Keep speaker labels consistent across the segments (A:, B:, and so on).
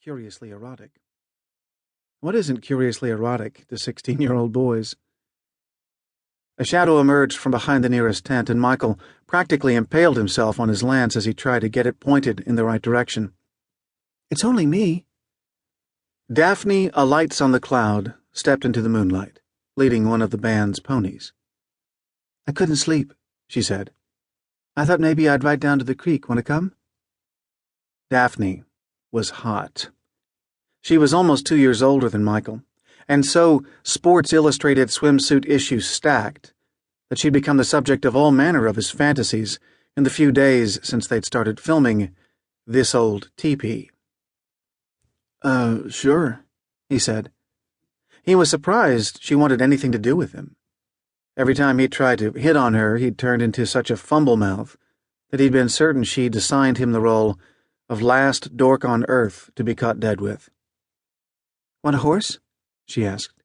A: curiously erotic. What isn't curiously erotic to 16-year-old boys? A shadow emerged from behind the nearest tent, and Michael practically impaled himself on his lance as he tried to get it pointed in the right direction. "It's only me." Daphne, alights on the cloud, stepped into the moonlight, leading one of the band's ponies. "I couldn't sleep," she said. "I thought maybe I'd ride down to the creek. Want to come?" Daphne was hot. She was almost 2 years older than Michael, and so Sports Illustrated swimsuit issues stacked that she'd become the subject of all manner of his fantasies in the few days since they'd started filming This Old Teepee. Sure," he said. He was surprised she wanted anything to do with him. Every time he tried to hit on her, he'd turned into such a fumble-mouth that he'd been certain she'd assigned him the role of last dork on earth to be caught dead with. "Want a horse?" she asked.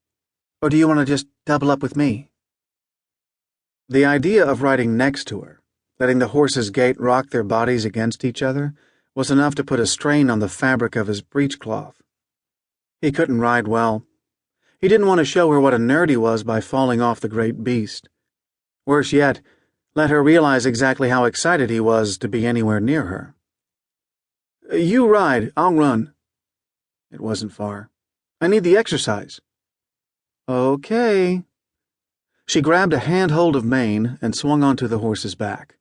A: "Or do you want to just double up with me?" The idea of riding next to her, letting the horse's gait rock their bodies against each other, was enough to put a strain on the fabric of his breechcloth. He couldn't ride well. He didn't want to show her what a nerd he was by falling off the great beast. Worse yet, let her realize exactly how excited he was to be anywhere near her. "You ride, I'll run." It wasn't far. "I need the exercise." "Okay." She grabbed a handhold of mane and swung onto the horse's back.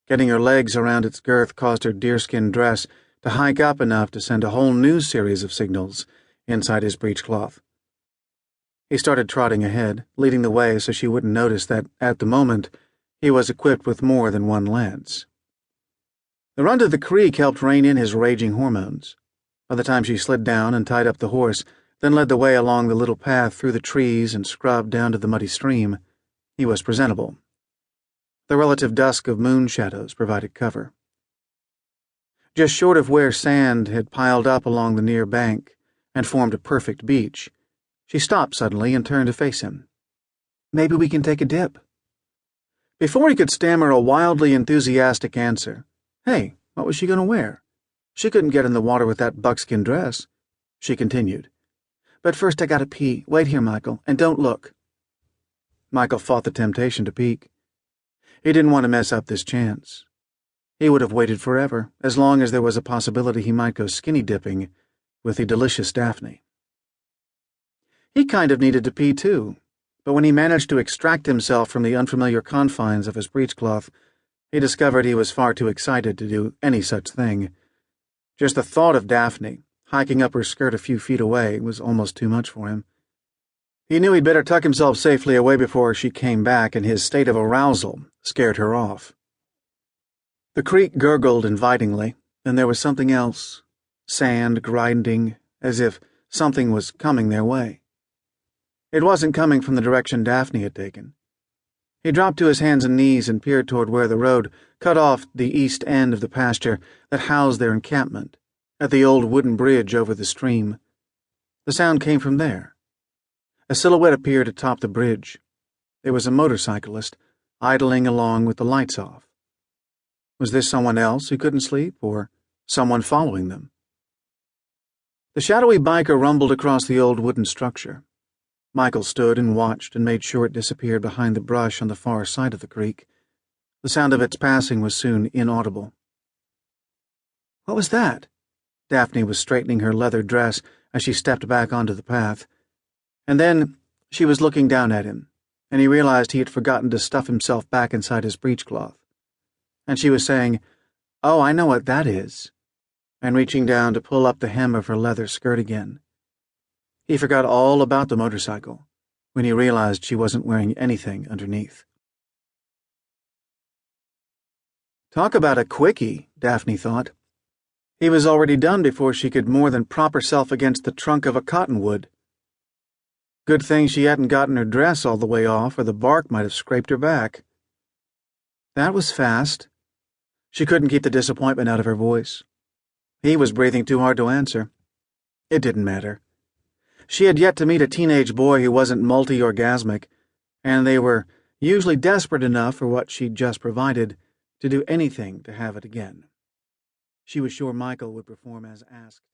A: Getting her legs around its girth caused her deerskin dress to hike up enough to send a whole new series of signals inside his breechcloth. He started trotting ahead, leading the way so she wouldn't notice that, at the moment, he was equipped with more than one lance. The run to the creek helped rein in his raging hormones. By the time she slid down and tied up the horse, then led the way along the little path through the trees and scrubbed down to the muddy stream, he was presentable. The relative dusk of moon shadows provided cover. Just short of where sand had piled up along the near bank and formed a perfect beach, she stopped suddenly and turned to face him. "Maybe we can take a dip." Before he could stammer a wildly enthusiastic answer, hey, what was she going to wear? She couldn't get in the water with that buckskin dress. She continued, "But first I gotta pee. Wait here, Michael, and don't look." Michael fought the temptation to peek. He didn't want to mess up this chance. He would have waited forever, as long as there was a possibility he might go skinny dipping with the delicious Daphne. He kind of needed to pee too, but when he managed to extract himself from the unfamiliar confines of his breechcloth, he discovered he was far too excited to do any such thing. Just the thought of Daphne, hiking up her skirt a few feet away, was almost too much for him. He knew he'd better tuck himself safely away before she came back, and his state of arousal scared her off. The creek gurgled invitingly, and there was something else, sand grinding, as if something was coming their way. It wasn't coming from the direction Daphne had taken. He dropped to his hands and knees and peered toward where the road cut off the east end of the pasture that housed their encampment, at the old wooden bridge over the stream. The sound came from there. A silhouette appeared atop the bridge. It was a motorcyclist, idling along with the lights off. Was this someone else who couldn't sleep, or someone following them? The shadowy biker rumbled across the old wooden structure. Michael stood and watched and made sure it disappeared behind the brush on the far side of the creek. The sound of its passing was soon inaudible. "What was that?" Daphne was straightening her leather dress as she stepped back onto the path. And then she was looking down at him, and he realized he had forgotten to stuff himself back inside his breechcloth. And she was saying, "Oh, I know what that is," and reaching down to pull up the hem of her leather skirt again. He forgot all about the motorcycle when he realized she wasn't wearing anything underneath. Talk about a quickie, Daphne thought. He was already done before she could more than prop herself against the trunk of a cottonwood. Good thing she hadn't gotten her dress all the way off, or the bark might have scraped her back. That was fast. She couldn't keep the disappointment out of her voice. He was breathing too hard to answer. It didn't matter. She had yet to meet a teenage boy who wasn't multi-orgasmic, and they were usually desperate enough for what she'd just provided to do anything to have it again. She was sure Michael would perform as asked.